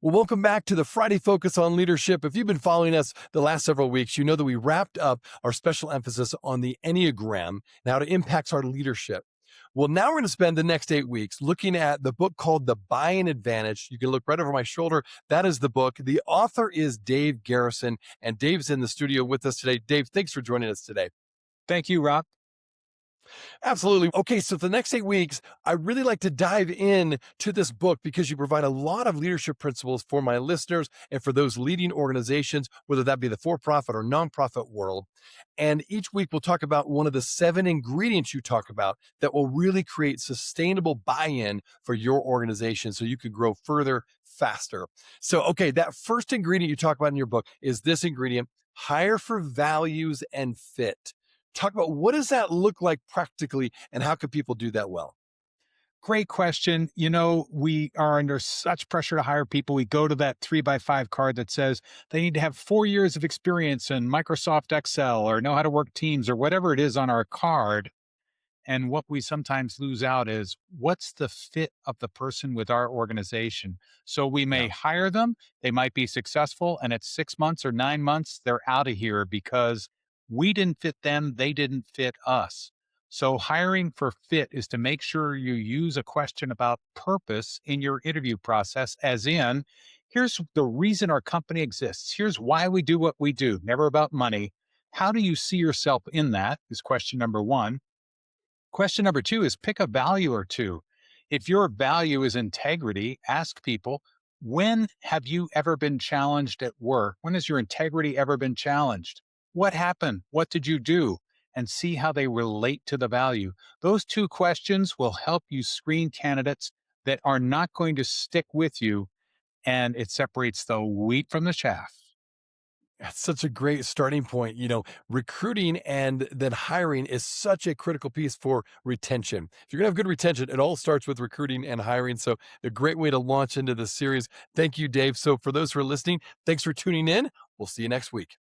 Well, welcome back to the Friday Focus on Leadership. If you've been following us the last several weeks, you know that we wrapped up our special emphasis on the enagram and how it impacts our leadership. Well, now we're going to spend the next 8 weeks looking at the book called The Buyin Advantage. You can look right over my shoulder. That is the book. The author is Dave Garrison, and Dave's in the studio with us today. Dave, thanks for joining us today. Thank you, Rob. Absolutely. Okay, so for the next 8 weeks, I really like to dive in to this book because you provide a lot of leadership principles for my listeners and for those leading organizations, whether that be the for-profit or nonprofit world. And each week we'll talk about one of the 7 ingredients you talk about that will really create sustainable buy-in for your organization so you can grow further, faster. So, okay, that first ingredient you talk about in your book is this ingredient: hire for values and fit. Talk about what does that look like practically and how can people do that well? Great question. We are under such pressure to hire people. We go to that 3x5 card that says they need to have 4 years of experience in Microsoft Excel or know how to work Teams or whatever it is on our card. And what we sometimes lose out is what's the fit of the person with our organization. So we may Yeah. hire them, they might be successful, and at 6 months or 9 months, they're out of here because we didn't fit them, they didn't fit us. So hiring for fit is to make sure you use a question about purpose in your interview process, as in, here's the reason our company exists. Here's why we do what we do, never about money. How do you see yourself in that? Is question number one. Question number two is pick a value or two. If your value is integrity, ask people, when have you ever been challenged at work? When has your integrity ever been challenged? What happened? What did you do? And see how they relate to the value. Those two questions will help you screen candidates that are not going to stick with you, and it separates the wheat from the chaff. That's such a great starting point. Recruiting and then hiring is such a critical piece for retention. If you're going to have good retention, it all starts with recruiting and hiring. So, a great way to launch into this series. Thank you, Dave. So, for those who are listening, thanks for tuning in. We'll see you next week.